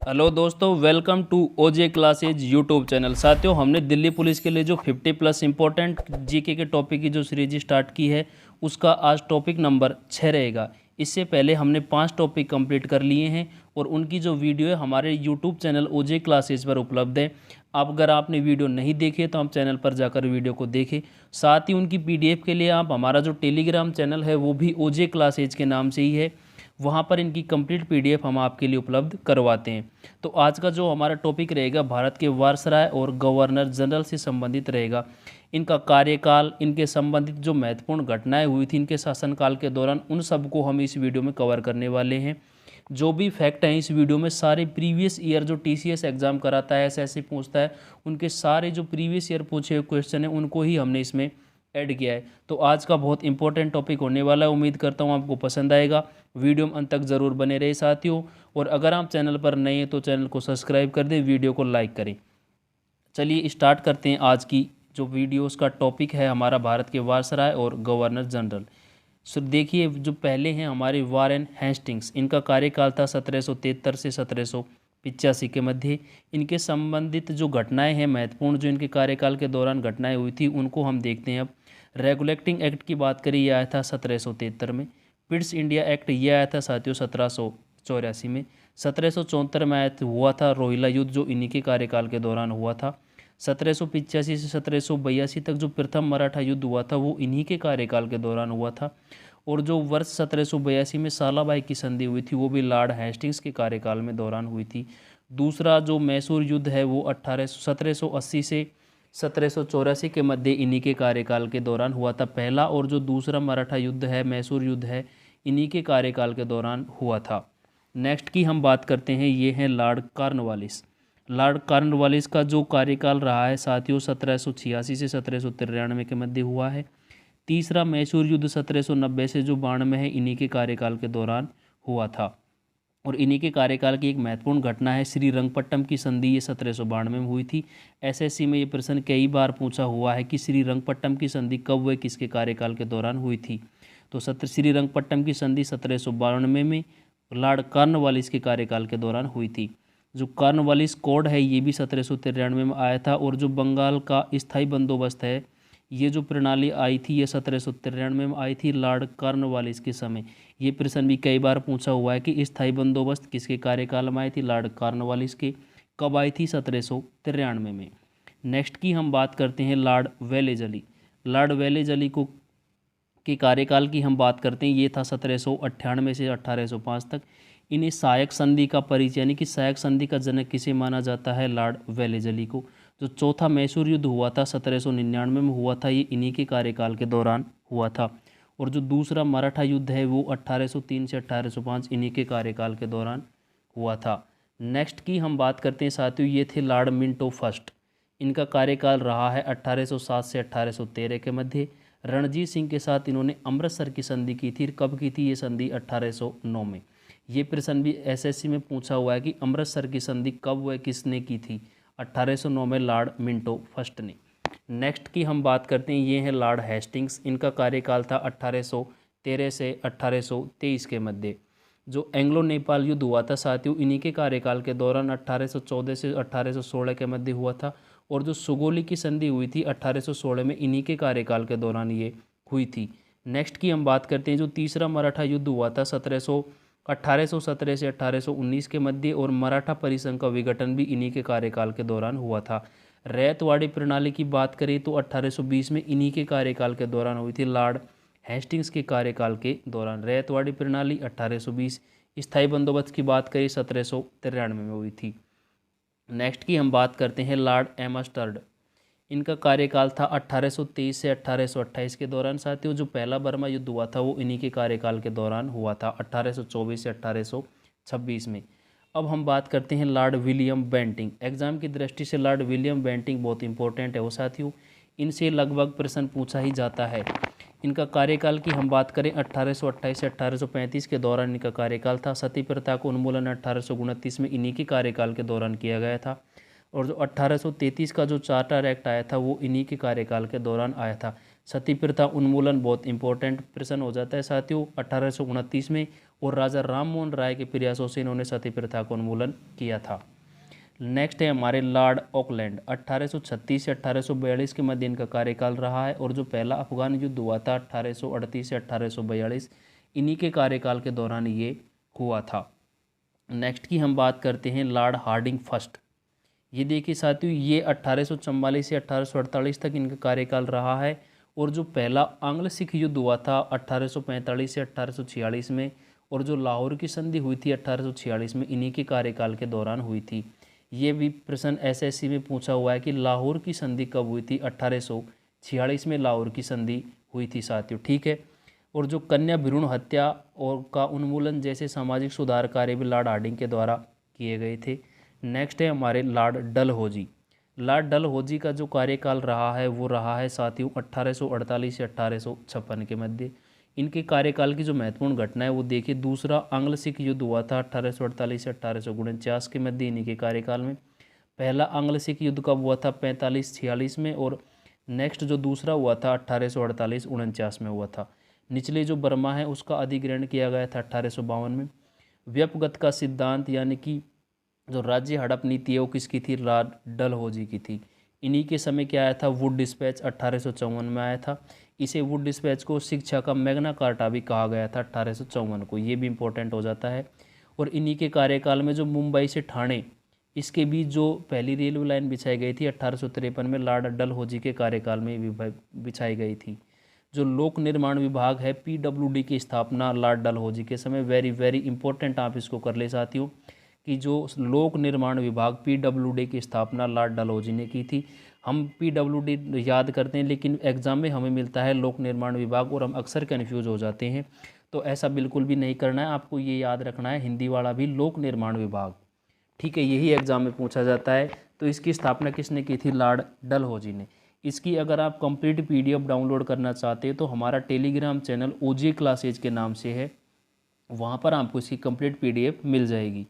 Hello दोस्तों, welcome to ओजे classes YouTube channel. साथियों, हमने दिल्ली पुलिस के लिए जो 50+ इम्पोर्टेंट जीके के टॉपिक की जो सीरीज स्टार्ट की है उसका आज टॉपिक नंबर 6 रहेगा। इससे पहले हमने 5 टॉपिक कंप्लीट कर लिए हैं और उनकी जो वीडियो है हमारे यूट्यूब चैनल ओजे क्लासेज पर उपलब्ध है। आप अगर आपने वीडियो नहीं देखी तो आप चैनल पर जाकर वीडियो को देखें। साथ ही उनकी पीडीएफ के लिए आप हमारा जो टेलीग्राम चैनल है वो भी ओजे क्लासेज के नाम से ही है, वहाँ पर इनकी कंप्लीट पीडीएफ हम आपके लिए उपलब्ध करवाते हैं। तो आज का जो हमारा टॉपिक रहेगा भारत के वायसराय और गवर्नर जनरल से संबंधित रहेगा। इनका कार्यकाल, इनके संबंधित जो महत्वपूर्ण घटनाएं हुई थी इनके शासनकाल के दौरान, उन सबको हम इस वीडियो में कवर करने वाले हैं। जो भी फैक्ट हैं इस वीडियो में, सारे प्रीवियस ईयर जो टीसीएस एग्जाम कराता है, एसएससी पूछता है, उनके सारे जो प्रीवियस ईयर पूछे हुए क्वेश्चन हैं उनको ही हमने इसमें ऐड किया है। तो आज का बहुत इंपॉर्टेंट टॉपिक होने वाला है। उम्मीद करता हूँ आपको पसंद आएगा। वीडियो में अंत तक ज़रूर बने रहे साथियों, और अगर आप चैनल पर नए हैं तो चैनल को सब्सक्राइब कर दें, वीडियो को लाइक करें। चलिए स्टार्ट करते हैं आज की जो वीडियो। उसका टॉपिक है हमारा भारत के वायसराय और गवर्नर जनरल। सो देखिए, जो पहले हैं हमारे वारेन हेस्टिंग्स, इनका कार्यकाल था 1773 से 1785 के मध्य। इनके संबंधित जो घटनाएं हैं महत्वपूर्ण, जो इनके कार्यकाल के दौरान घटनाएं हुई थी उनको हम देखते हैं। अब रेगुलेटिंग एक्ट की बात करें, यह आया था 1773 में। पिट्स इंडिया एक्ट ये आया था साथियों 1784 में। 1774 में हुआ था रोहिला युद्ध, जो इन्हीं के कार्यकाल के दौरान हुआ था। 1785 से 1782 तक जो प्रथम मराठा युद्ध हुआ था वो इन्हीं के कार्यकाल के दौरान हुआ था। और जो वर्ष 1782 में सालाबाई की संधि हुई थी वो भी लॉर्ड हेस्टिंग्स के कार्यकाल में दौरान हुई थी। दूसरा जो मैसूर युद्ध है वो 1780 से 1784 के मध्य इन्हीं के कार्यकाल के दौरान हुआ था पहला। और जो दूसरा मराठा युद्ध है, मैसूर युद्ध है, इन्हीं के कार्यकाल के दौरान हुआ था। नेक्स्ट की हम बात करते हैं, ये हैं लॉर्ड कॉर्नवालिस। लॉर्ड कॉर्नवालिस का जो कार्यकाल रहा है साथियों 1786 से 1793 के मध्य हुआ है। तीसरा मैसूर युद्ध 1790 से जो 92 में है, इन्हीं के कार्यकाल के दौरान हुआ था। और इन्हीं के कार्यकाल की एक महत्वपूर्ण घटना है श्रीरंगपट्टम की संधि, ये 1792 में हुई थी। एसएससी में ये प्रश्न कई बार पूछा हुआ है कि श्रीरंगपट्टम की संधि कब व किसके कार्यकाल के दौरान हुई थी। तो श्रीरंगपट्टम की संधि 1792 में लॉर्ड कॉर्नवालिस के कार्यकाल के दौरान हुई थी। जो कॉर्नवालिस कोड है ये भी 1793 में आया था। और जो बंगाल का स्थायी बंदोबस्त है, ये जो प्रणाली आई थी ये 1793 में आई थी लॉर्ड कॉर्नवालिस के समय। ये प्रश्न भी कई बार पूछा हुआ है कि स्थायी बंदोबस्त किसके कार्यकाल में आई थी, लॉर्ड कॉर्नवालिस के। कब आई थी, 1793 में। नेक्स्ट की हम बात करते हैं लॉर्ड वेलेजली। लॉर्ड वेलेजली को के कार्यकाल की हम बात करते हैं, ये था 1798 से 1805 तक। इन्हें सहायक संधि का परिचय, यानी कि सहायक संधि का जनक किसे माना जाता है, लॉर्ड वेलेजली को। जो चौथा मैसूर युद्ध हुआ था 1799 में हुआ था, ये इन्हीं के कार्यकाल के दौरान हुआ था। और जो दूसरा मराठा युद्ध है वो 1803 से 1805 इन्हीं के कार्यकाल के दौरान हुआ था। नेक्स्ट की हम बात करते हैं साथियों, ये थे लॉर्ड मिंटो फर्स्ट। इनका कार्यकाल रहा है 1807 से 1813 के मध्य। रणजीत सिंह के साथ इन्होंने अमृतसर की संधि की थी। कब की थी ये संधि, 1809 में। ये प्रश्न भी एसएससी में पूछा हुआ है कि अमृतसर की संधि कब व किसने की थी, 1809 में लॉर्ड मिंटो फर्स्ट ने। नेक्स्ट की हम बात करते हैं, ये हैं लॉर्ड हेस्टिंग्स। इनका कार्यकाल था 1813 से 1823 के मध्य। जो एंग्लो नेपाल युद्ध हुआ था साथियों, इन्हीं के कार्यकाल के दौरान 1814 से 1816 के मध्य हुआ था। और जो सुगोली की संधि हुई थी 1816 में, इन्हीं के कार्यकाल के दौरान ये हुई थी। नेक्स्ट की हम बात करते हैं, जो तीसरा मराठा युद्ध हुआ था 1817 से 1819 के मध्य। और मराठा परिसंघ का विघटन भी इन्हीं के कार्यकाल के दौरान हुआ था। रैयतवाड़ी प्रणाली की बात करें तो 1820 में इन्हीं के कार्यकाल के दौरान हुई थी, लॉर्ड हेस्टिंग्स के कार्यकाल के दौरान। रैयतवाड़ी प्रणाली 1820। स्थायी बंदोबस्त की बात करें 1793 में हुई थी। नेक्स्ट की हम बात करते हैं लॉर्ड एमस्टर्ड। इनका कार्यकाल था 1823 से 1828 के दौरान साथियों। जो पहला बर्मा युद्ध हुआ था वो इन्हीं के कार्यकाल के दौरान हुआ था, 1824 से 1826 में। अब हम बात करते हैं लॉर्ड विलियम बेंटिंग। एग्जाम की दृष्टि से लॉर्ड विलियम बेंटिंग बहुत इंपॉर्टेंट है वो साथियों, इनसे लगभग प्रश्न पूछा ही जाता है। इनका कार्यकाल की हम बात करें 1828 से 1835 के दौरान इनका कार्यकाल था। सती प्रथा को उन्मूलन 1829 में इन्हीं के कार्यकाल के दौरान किया गया था। और जो 1833 का जो चार्टर एक्ट आया था वो इन्हीं के कार्यकाल के दौरान आया था। सती प्रथा उन्मूलन बहुत इंपॉर्टेंट प्रश्न हो जाता है साथियों 1829 में, और राजा राम मोहन राय के प्रयासों से इन्होंने सती प्रथा का उन्मूलन किया था। नेक्स्ट है हमारे लॉर्ड ऑकलैंड, 1836 से 1842 के मध्य इनका कार्यकाल रहा है, और जो पहला अफगान युद्ध हुआ था 1838 से 1842, इन्हीं के कार्यकाल के दौरान ये हुआ था। नेक्स्ट की हम बात करते हैं लॉर्ड हार्डिंग फर्स्ट। ये देखिए साथियों, ये 1844 से 1848 तक इनका कार्यकाल रहा है, और जो पहला आंग्ल सिख युद्ध हुआ था 1845 से 1846 में, और जो लाहौर की संधि हुई थी 1846 में, इन्हीं के कार्यकाल के दौरान हुई थी। ये भी प्रश्न एसएससी में पूछा हुआ है कि लाहौर की संधि कब हुई थी, 1846 में लाहौर की संधि हुई थी साथियों, ठीक है। और जो कन्या भ्रूण हत्या और का उन्मूलन जैसे सामाजिक सुधार कार्य भी लॉर्ड हार्डिंग के द्वारा किए गए थे। नेक्स्ट है हमारे लॉर्ड डलहौजी। लॉर्ड डलहौजी का जो कार्यकाल रहा है वो रहा है साथियों 1848 से 1856 के मध्य। इनके कार्यकाल की जो महत्वपूर्ण घटना है वो देखिए, दूसरा आंग्ल सिख युद्ध हुआ था 1848 से 1849 के मध्य इन्हीं के कार्यकाल में। पहला आंग्ल सिख युद्ध कब हुआ था, 45-46 में, और नेक्स्ट जो दूसरा हुआ था 1848-49 में हुआ था। निचले जो बर्मा है उसका अधिग्रहण किया गया था 1852 में। व्यपगत का सिद्धांत यानी कि जो राज्य हड़प नीति है वो किसकी थी, लॉर्ड डलहौजी की थी। इन्हीं के समय क्या आया था, वुड डिस्पैच 1854 में आया था। इसे वुड डिस्पैच को शिक्षा का मैग्ना कार्टा भी कहा गया था 1854 को, ये भी इंपॉर्टेंट हो जाता है। और इन्हीं के कार्यकाल में जो मुंबई से ठाणे इसके बीच जो पहली रेलवे लाइन बिछाई गई थी 1853 में, लॉर्ड डलहौजी के कार्यकाल में बिछाई गई थी। जो लोक निर्माण विभाग है पीडब्ल्यूडी की स्थापना लॉर्ड डलहौजी के समय, वेरी वेरी इंपॉर्टेंट, आप इसको कर ले साथियों, कि जो लोक निर्माण विभाग पीडब्ल्यूडी की स्थापना लॉर्ड डलहौजी ने की थी। हम पीडब्ल्यूडी याद करते हैं लेकिन एग्जाम में हमें मिलता है लोक निर्माण विभाग, और हम अक्सर कन्फ्यूज हो जाते हैं, तो ऐसा बिल्कुल भी नहीं करना है। आपको ये याद रखना है हिंदी वाला भी लोक निर्माण विभाग, ठीक है, यही एग्जाम में पूछा जाता है। तो इसकी स्थापना किसने की थी, लॉर्ड डलहौजी ने। इसकी अगर आप कंप्लीट पीडीएफ डाउनलोड करना चाहते हैं तो हमारा टेलीग्राम चैनल ओजे क्लासेज के नाम से है, वहाँ पर आपको इसकी कंप्लीट पीडीएफ मिल जाएगी।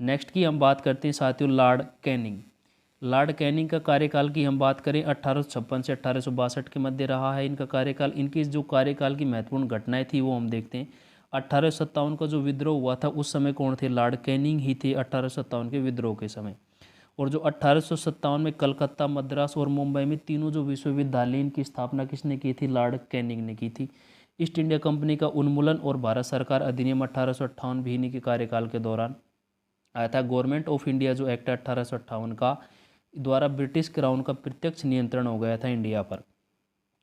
नेक्स्ट की हम बात करते हैं साथियों लॉर्ड कैनिंग। लॉर्ड कैनिंग का कार्यकाल की हम बात करें 1856 से 1862 के मध्य रहा है इनका कार्यकाल। इनकी जो कार्यकाल की महत्वपूर्ण घटनाएं थी वो हम देखते हैं। 1857 का जो विद्रोह हुआ था उस समय कौन थे, लॉर्ड कैनिंग ही थे 1857 के विद्रोह के समय। और जो 1857 में कलकत्ता, मद्रास और मुंबई में तीनों जो विश्वविद्यालय इनकी स्थापना किसने की थी, लॉर्ड कैनिंग ने की थी। ईस्ट इंडिया कंपनी का उन्मूलन और भारत सरकार अधिनियम 1858 भी इन्हीं के कार्यकाल के दौरान आया था। गवर्नमेंट ऑफ इंडिया जो एक्ट 1858 का द्वारा ब्रिटिश क्राउन का प्रत्यक्ष नियंत्रण हो गया था इंडिया पर।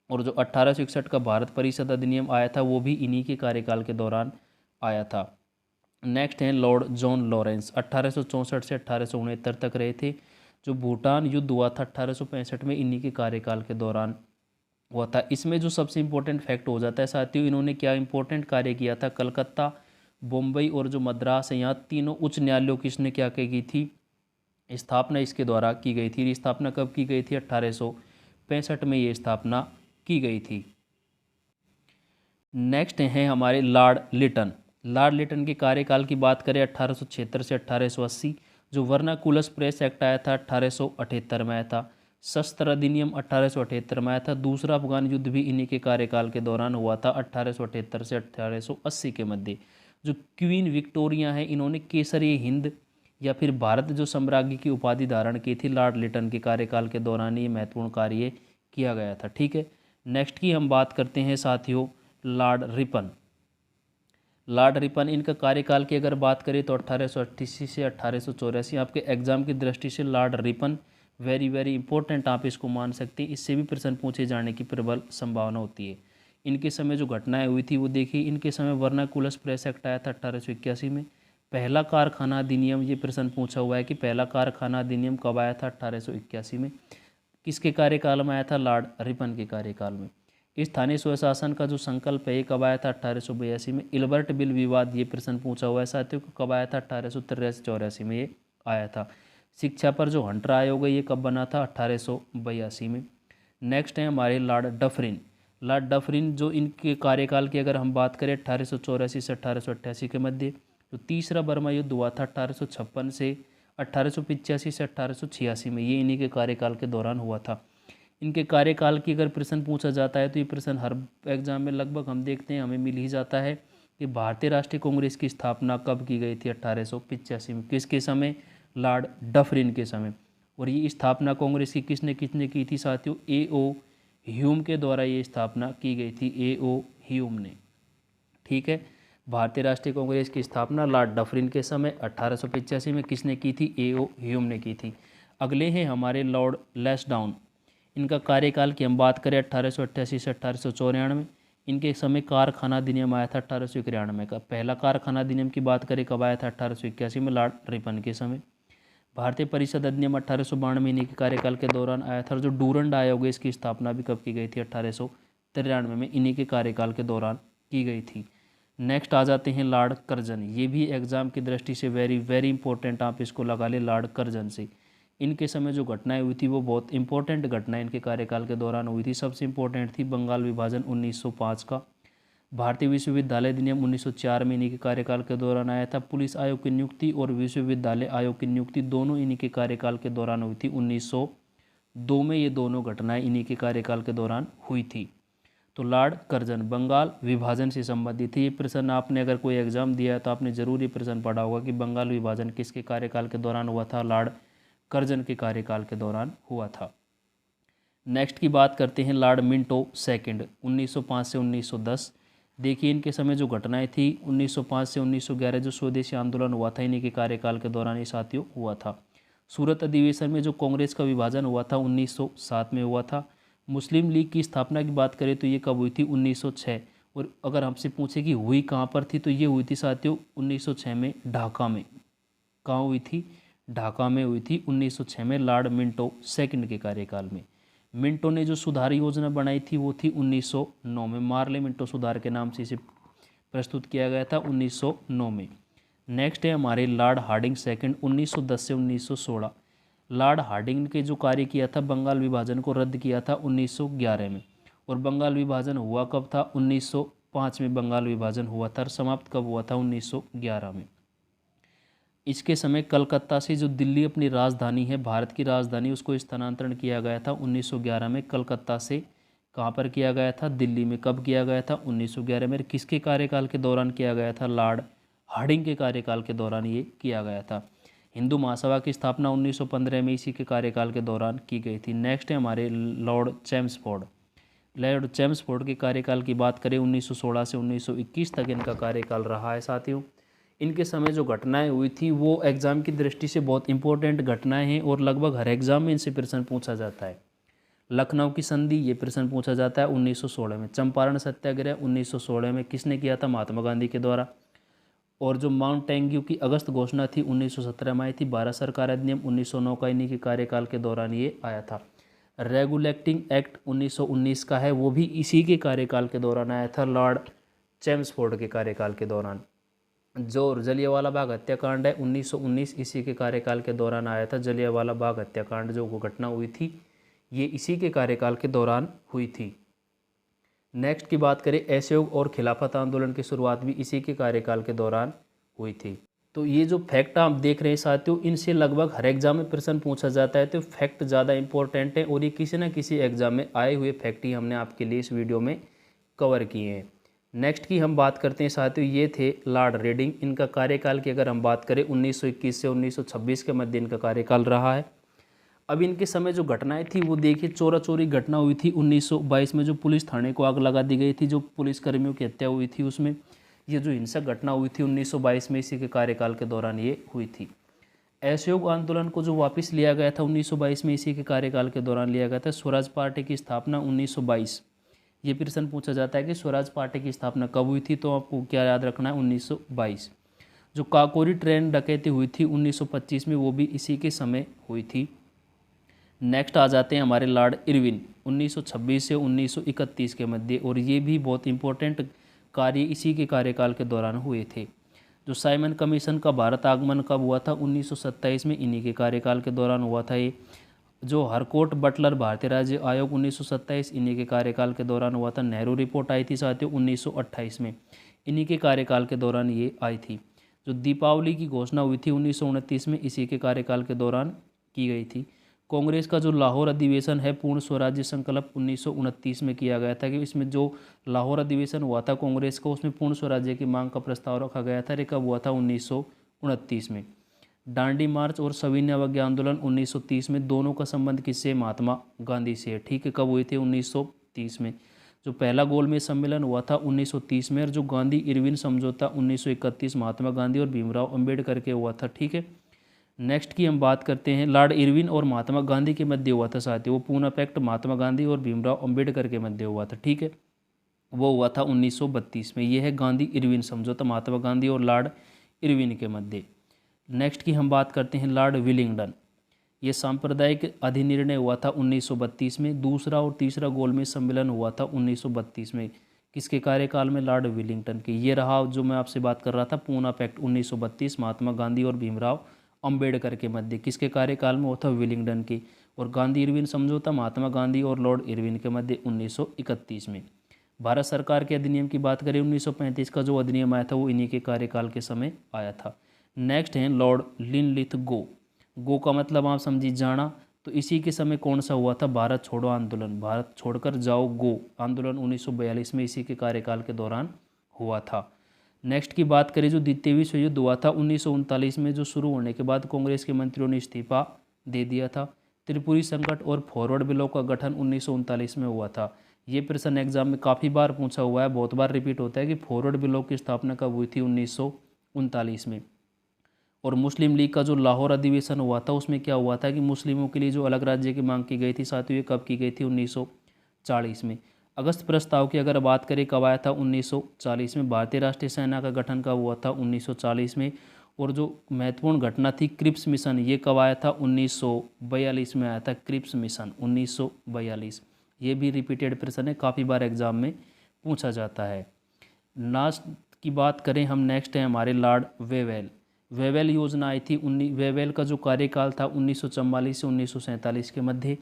और जो 1861 का भारत परिषद अधिनियम आया था वो भी इन्हीं के कार्यकाल के दौरान आया था। नेक्स्ट हैं लॉर्ड जॉन लॉरेंस, 1864 से 1869 तक रहे थे। जो भूटान युद्ध हुआ था 1865 में, इन्हीं के कार्यकाल के दौरान हुआ था। इसमें जो सबसे इम्पोर्टेंट फैक्ट हो जाता है साथियों, इन्होंने क्या इम्पोर्टेंट कार्य किया था, कलकत्ता, बम्बई और जो मद्रास है यहाँ तीनों उच्च न्यायालयों की इसने क्या की थी, स्थापना इसके द्वारा की गई थी। स्थापना कब की गई थी, 1865 में ये स्थापना की गई थी। नेक्स्ट हैं हमारे लॉर्ड लिटन। लॉर्ड लिटन के कार्यकाल की बात करें 1876 से 1880। जो वर्नाकुलस प्रेस एक्ट आया था 1878 में आया था। शस्त्र अधिनियम 1878 में आया था। दूसरा अफगान युद्ध भी इन्हीं के कार्यकाल के दौरान हुआ था 1878 से 1880 के मध्य। जो क्वीन विक्टोरिया हैं इन्होंने केसरी हिंद या फिर भारत जो साम्राज्य की उपाधि धारण की थी लॉर्ड लिटन के कार्यकाल के दौरान ये महत्वपूर्ण कार्य किया गया था, ठीक है। नेक्स्ट की हम बात करते हैं साथियों लॉर्ड रिपन। लॉर्ड रिपन इनका कार्यकाल की अगर बात करें तो 1888 से 1884। आपके एग्जाम की दृष्टि से Lord Ripon very very important, आप इसको मान सकते हैं। इससे भी प्रश्न पूछे जाने की प्रबल संभावना होती है। इनके समय जो घटनाएं हुई थी वो देखिए, इनके समय वर्नाकुलस प्रेस एक्ट आया था 1881 में। पहला कारखाना अधिनियम, ये प्रश्न पूछा हुआ है कि पहला कारखाना अधिनियम कब आया था, 1881 में। किसके कार्यकाल में आया था, लॉर्ड रिपन के कार्यकाल में। स्थानीय स्वशासन का जो संकल्प है ये कब आया था, 1882 में। इल्बर्ट बिल विवाद, ये प्रश्न पूछा हुआ है साथियों कब आया था, 1883-84 में ये आया था। शिक्षा पर जो हंटर आयोग है ये कब बना था, 1882 में। नेक्स्ट है हमारे लॉर्ड डफरिन। लॉर्ड डफरिन जो इनके कार्यकाल की अगर हम बात करें 1884 से 1888 के मध्य। जो तीसरा बर्मा युद्ध हुआ था 1856 से 1885 से 1886 में, ये इन्हीं के कार्यकाल के दौरान हुआ था। इनके कार्यकाल की अगर प्रश्न पूछा जाता है तो ये प्रश्न हर एग्जाम में लगभग हम देखते हैं हमें मिल ही जाता है कि भारतीय राष्ट्रीय कांग्रेस की स्थापना कब की गई थी 1885 में। किसके समय? लॉर्ड डफरिन के समय। और ये स्थापना कांग्रेस की किसने किसने की थी साथियों? A.O. ह्यूम के द्वारा ये स्थापना की गई थी, A.O. ह्यूम ने। ठीक है, भारतीय राष्ट्रीय कांग्रेस की स्थापना लॉर्ड डफरिन के समय 1885 में किसने की थी? A.O. ह्यूम ने की थी। अगले हैं हमारे लॉर्ड लैंसडाउन। इनका कार्यकाल की हम बात करें 1888 से 1894। इनके समय कारखाना अधिनियम आया था 1891 का। पहला कारखाना अधिनियम की बात करें कब आया था? 1881 में लॉर्ड रिपन के समय। भारतीय परिषद अधिनियम 1892 इन्हीं के कार्यकाल के दौरान आया था। और जो डूरंड आयोग है इसकी स्थापना भी कब की गई थी? 1893 में इन्हीं के कार्यकाल के दौरान की गई थी। नेक्स्ट आ जाते हैं लॉर्ड कर्जन। ये भी एग्जाम की दृष्टि से वेरी वेरी इंपॉर्टेंट, आप इसको लगा ले लॉर्ड कर्जन से। इनके समय जो घटनाएं हुई थी वो बहुत इंपॉर्टेंट घटनाएं इनके कार्यकाल के दौरान हुई थी। सबसे इंपॉर्टेंट थी बंगाल विभाजन 1905 का। भारतीय विश्वविद्यालय अधिनियम 1904 में इन्हीं के कार्यकाल के दौरान आया था। पुलिस आयोग की नियुक्ति और विश्वविद्यालय आयोग की नियुक्ति दोनों इन्हीं के कार्यकाल के दौरान हुई थी। 1902 में ये दोनों घटनाएं इन्हीं के कार्यकाल के दौरान हुई थी। तो लॉर्ड कर्जन बंगाल विभाजन से संबंधित है। ये प्रश्न आपने अगर कोई एग्जाम दिया है तो आपने जरूर ये प्रश्न पढ़ा होगा कि बंगाल विभाजन किसके कार्यकाल के दौरान हुआ था? लॉर्ड कर्जन के कार्यकाल के दौरान हुआ था। नेक्स्ट की बात करते हैं लॉर्ड मिंटो सेकंड 1905 से 1910। देखिए इनके समय जो घटनाएं थी 1905 से 1911 जो स्वदेशी आंदोलन हुआ था इन्हीं के कार्यकाल के दौरान ये साथियों हुआ था। सूरत अधिवेशन में जो कांग्रेस का विभाजन हुआ था 1907 में हुआ था। मुस्लिम लीग की स्थापना की बात करें तो ये कब हुई थी? 1906। और अगर हमसे पूछे कि हुई कहाँ पर थी तो ये हुई थी साथियों 1906 में ढाका में। कहाँ हुई थी? ढाका में हुई थी 1906 में लॉर्ड मिंटो सेकंड के कार्यकाल में। मिंटो ने जो सुधार योजना बनाई थी वो थी 1909 में। मार्ले मिंटो सुधार के नाम से इसे प्रस्तुत किया गया था 1909 में। नेक्स्ट है हमारे लॉर्ड हार्डिंग सेकंड 1910 से 1916। लॉर्ड हार्डिंग ने जो कार्य किया था बंगाल विभाजन को रद्द किया था 1911 में। और बंगाल विभाजन हुआ कब था? 1905 में बंगाल विभाजन हुआ था। और समाप्त कब हुआ था? 1911 में। इसके समय कलकत्ता से जो दिल्ली अपनी राजधानी है, भारत की राजधानी, उसको स्थानांतरण किया गया था 1911 में। कलकत्ता से कहाँ पर किया गया था? दिल्ली में। कब किया गया था? 1911 में। किसके कार्यकाल के दौरान किया गया था? लॉर्ड हार्डिंग के कार्यकाल के दौरान ये किया गया था। हिंदू महासभा की स्थापना 1915 में इसी के कार्यकाल के दौरान की गई थी। नेक्स्ट है हमारे लॉर्ड चैम्सफोर्ड। लॉर्ड चैम्सफोर्ड के कार्यकाल की बात करें 1916 से 1921 तक इनका कार्यकाल रहा है साथियों। इनके समय जो घटनाएं हुई थी वो एग्ज़ाम की दृष्टि से बहुत इंपॉर्टेंट घटनाएं हैं और लगभग हर एग्ज़ाम में इनसे प्रश्न पूछा जाता है। लखनऊ की संधि ये प्रश्न पूछा जाता है 1916 में। चंपारण सत्याग्रह 1916 में किसने किया था? महात्मा गांधी के द्वारा। और जो माउंट टैंग्यू की अगस्त घोषणा थी 1917 में आई थी। भारत सरकार अधिनियम 1909 का इन्हीं के कार्यकाल के दौरान ये आया था। रेगुलेटिंग एक्ट 1919 का है, वो भी इसी के कार्यकाल के दौरान आया था, लॉर्ड चैम्सफोर्ड के कार्यकाल के दौरान। जो जलियांवाला बाग हत्याकांड है 1919 इसी के कार्यकाल के दौरान आया था। जलियांवाला बाग हत्याकांड जो घटना हुई थी ये इसी के कार्यकाल के दौरान हुई थी। नेक्स्ट की बात करें असहयोग और खिलाफत आंदोलन की शुरुआत भी इसी के कार्यकाल के दौरान हुई थी। तो ये जो फैक्ट आप देख रहे हैं साथियों, इनसे लगभग हर एग्जाम में प्रश्न पूछा जाता है। तो फैक्ट ज़्यादा इंपॉर्टेंट है और ये किसी न किसी एग्जाम में आए हुए फैक्ट ही हमने आपके लिए इस वीडियो में कवर किए हैं। नेक्स्ट की हम बात करते हैं साथियों, ये थे लॉर्ड रेडिंग। इनका कार्यकाल की अगर हम बात करें 1921 से 1926 के मध्य इनका कार्यकाल रहा है। अब इनके समय जो घटनाएं थी वो देखिए, चोरा चोरी घटना हुई थी 1922 में, जो पुलिस थाने को आग लगा दी गई थी, जो पुलिसकर्मियों की हत्या हुई थी उसमें। ये जो हिंसक घटना हुई थी 1922 में इसी के कार्यकाल के दौरान ये हुई थी। असहयोग आंदोलन को जो वापस लिया गया था 1922 में इसी के कार्यकाल के दौरान लिया गया था। स्वराज पार्टी की स्थापना 1922। ये प्रश्न पूछा जाता है कि स्वराज पार्टी की स्थापना कब हुई थी, तो आपको क्या याद रखना है? 1922। जो काकोरी ट्रेन डकैती हुई थी 1925 में, वो भी इसी के समय हुई थी। नेक्स्ट आ जाते हैं हमारे लॉर्ड इरविन 1926 से 1931 के मध्य, और ये भी बहुत इंपॉर्टेंट कार्य इसी के कार्यकाल के दौरान हुए थे। जो साइमन कमीशन का भारत आगमन कब हुआ था? 1927 में इन्हीं के कार्यकाल के दौरान हुआ था ये। जो हरकोट बटलर भारतीय राज्य आयोग 1927 इन्हीं के कार्यकाल के दौरान हुआ था। नेहरू रिपोर्ट आई थी साथियों 1928 में, इन्हीं के कार्यकाल के दौरान ये आई थी। जो दीपावली की घोषणा हुई थी 1929 में इसी के कार्यकाल के दौरान की गई थी। कांग्रेस का जो लाहौर अधिवेशन है पूर्ण स्वराज्य संकल्प 1929 में किया गया था, कि इसमें जो लाहौर अधिवेशन हुआ था कांग्रेस को, उसमें पूर्ण स्वराज्य की मांग का प्रस्ताव रखा गया था। ये कब हुआ था? 1929 में। दांडी मार्च और सविनय अवज्ञा आंदोलन 1930 में, दोनों का संबंध किससे? महात्मा गांधी से है। ठीक है, कब हुए थे? 1930 में। जो पहला गोलमेज सम्मेलन हुआ था 1930 में, और जो गांधी इरविन समझौता 1931 महात्मा गांधी और भीमराव अंबेडकर के हुआ था। ठीक है, नेक्स्ट की हम बात करते हैं। लॉर्ड इरविन और महात्मा गांधी के मध्य हुआ था साथियों, वो पूना पैक्ट महात्मा गांधी और भीमराव अंबेडकर के मध्य हुआ था। ठीक है, वो हुआ था 1932 में। ये है गांधी इरविन समझौता, महात्मा गांधी और लॉर्ड इरविन के मध्य। नेक्स्ट की हम बात करते हैं लॉर्ड विलिंगडन। ये सांप्रदायिक अधिनिर्णय हुआ था 1932 में। दूसरा और तीसरा गोलमेज सम्मेलन हुआ था 1932 में। किसके कार्यकाल में? लॉर्ड विलिंगटन के। ये रहा जो मैं आपसे बात कर रहा था, पूना पैक्ट 1932 महात्मा गांधी और भीमराव अंबेडकर के मध्य। किसके कार्यकाल में? वो था विलिंगडन की। और गांधी इरविन समझौता महात्मा गांधी और लॉर्ड इरविन के मध्य 1931 में। भारत सरकार के अधिनियम की बात करें, 1935 का जो अधिनियम आया था वो इन्हीं के कार्यकाल के समय आया था। नेक्स्ट है लॉर्ड लिनलिथ गो। गो का मतलब आप समझी जाना, तो इसी के समय कौन सा हुआ था? भारत छोड़ो आंदोलन, भारत छोड़कर जाओ गो आंदोलन 1942 में इसी के कार्यकाल के दौरान हुआ था। नेक्स्ट की बात करें, जो द्वितीय विश्व युद्ध हुआ था 1939 में, जो शुरू होने के बाद कांग्रेस के मंत्रियों ने इस्तीफा दे दिया था। त्रिपुरी संकट और फॉरवर्ड ब्लॉक का गठन 1939 में हुआ था। ये प्रश्न एग्जाम में काफ़ी बार पूछा हुआ है, बहुत बार रिपीट होता है कि फॉरवर्ड ब्लॉक की स्थापना कब हुई थी? 1939 में। और मुस्लिम लीग का जो लाहौर अधिवेशन हुआ था उसमें क्या हुआ था कि मुस्लिमों के लिए जो अलग राज्य की मांग की गई थी साथियों, ये कब की गई थी? 1940 में। अगस्त प्रस्ताव की अगर बात करें कब आया था? 1940 में। भारतीय राष्ट्रीय सेना का गठन कब हुआ था? 1940 में। और जो महत्वपूर्ण घटना थी क्रिप्स मिशन, ये कब आया था? 1942 में आया था क्रिप्स मिशन, 1942। ये भी रिपीटेड प्रश्न है, काफ़ी बार एग्जाम में पूछा जाता है। लास्ट की बात करें हम, नेक्स्ट है हमारे लॉर्ड वेवेल। वेवेल योजना आई थी। वेवेल का जो कार्यकाल था 1944 से 1947 के मध्य।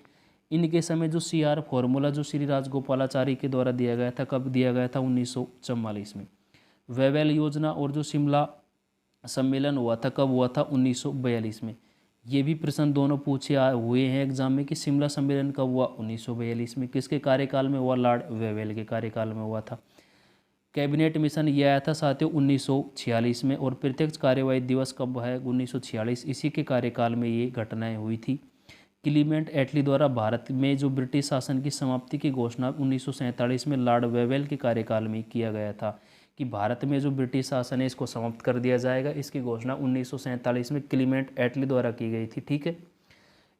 इनके समय जो CR फॉर्मूला जो श्री राजगोपालाचारी के द्वारा दिया गया था, कब दिया गया था? 1944 में। वेवेल योजना और जो शिमला सम्मेलन हुआ था, कब हुआ था? 1942 में। ये भी प्रश्न दोनों पूछे हुए हैं एग्जाम में कि शिमला सम्मेलन कब हुआ? 1942 में। किसके कार्यकाल में हुआ? लॉर्ड वेवेल के कार्यकाल में हुआ था। कैबिनेट मिशन ये आया था साथियों 1946 में। और प्रत्यक्ष कार्यवाही दिवस कब है? 1946। इसी के कार्यकाल में ये घटनाएं हुई थी। क्लीमेंट एटली द्वारा भारत में जो ब्रिटिश शासन की समाप्ति की घोषणा 1947 में लॉर्ड वेवेल के कार्यकाल में किया गया था, कि भारत में जो ब्रिटिश शासन है इसको समाप्त कर दिया जाएगा। इसकी घोषणा 1947 में क्लीमेंट एटली द्वारा की गई थी। ठीक है,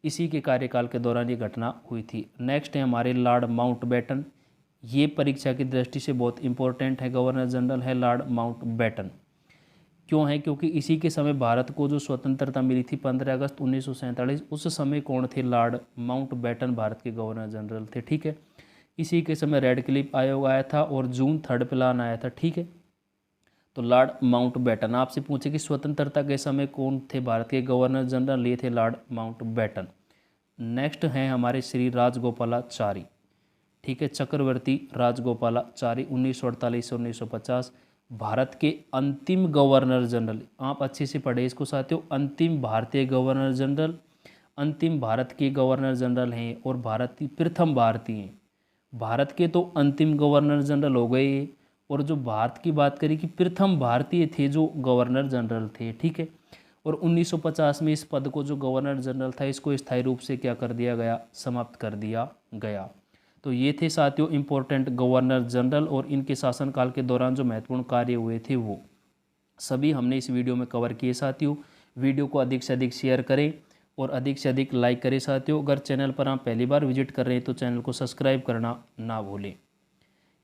इसी के कार्यकाल के दौरान ये घटना हुई थी। नेक्स्ट है हमारे लॉर्ड माउंटबेटन। ये परीक्षा की दृष्टि से बहुत इंपॉर्टेंट है, गवर्नर जनरल है लॉर्ड माउंटबेटन। क्यों है? क्योंकि इसी के समय भारत को जो स्वतंत्रता मिली थी 15 अगस्त 1947, उस समय कौन थे? लॉर्ड माउंटबेटन भारत के गवर्नर जनरल थे। ठीक है, इसी के समय रेडक्लिफ आयोग आया था और जून 3 प्लान आया था। ठीक है, तो लॉर्ड माउंटबेटन। आपसे पूछे कि स्वतंत्रता के समय कौन थे भारत के गवर्नर जनरल? ये थे लॉर्ड माउंटबेटन। नेक्स्ट हैं हमारे श्री राजगोपालाचारी। ठीक है, चक्रवर्ती राजगोपालाचारी 1948 से 1950 भारत के अंतिम गवर्नर जनरल। आप अच्छे से पढ़े इसको साथियों, अंतिम भारतीय गवर्नर जनरल, अंतिम भारत के गवर्नर जनरल हैं और भारतीय प्रथम भारतीय हैं। भारत के तो अंतिम गवर्नर जनरल हो गए, और जो भारत की बात करें कि प्रथम भारतीय थे जो गवर्नर जनरल थे। ठीक है, और 1950 में इस पद को जो गवर्नर जनरल था इसको स्थायी रूप से क्या कर दिया गया? समाप्त कर दिया गया। तो ये थे साथियों इंपॉर्टेंट गवर्नर जनरल, और इनके शासनकाल के दौरान जो महत्वपूर्ण कार्य हुए थे वो सभी हमने इस वीडियो में कवर किए साथियों। वीडियो को अधिक से अधिक शेयर करें और अधिक से अधिक लाइक करें साथियों। अगर चैनल पर आप पहली बार विजिट कर रहे हैं तो चैनल को सब्सक्राइब करना ना भूलें।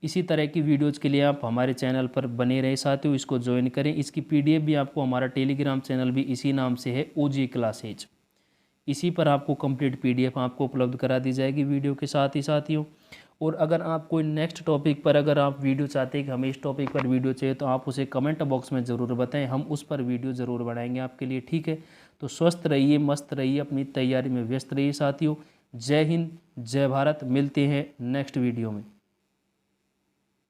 इसी तरह की वीडियोज़ के लिए आप हमारे चैनल पर बने रहे साथियों, इसको ज्वाइन करें। इसकी PDF भी आपको, हमारा टेलीग्राम चैनल भी इसी नाम से है, OJ क्लासेज। इसी पर आपको कंप्लीट PDF आपको उपलब्ध करा दी जाएगी वीडियो के साथ ही साथियों। और अगर आप कोई नेक्स्ट टॉपिक पर अगर आप वीडियो चाहते हैं कि हमें इस टॉपिक पर वीडियो चाहिए, तो आप उसे कमेंट बॉक्स में ज़रूर बताएं, हम उस पर वीडियो ज़रूर बनाएंगे आपके लिए। ठीक है, तो स्वस्थ रहिए, मस्त रहिए, अपनी तैयारी में व्यस्त रहिए साथियों। जय हिंद, जय भारत। मिलते हैं नेक्स्ट वीडियो में।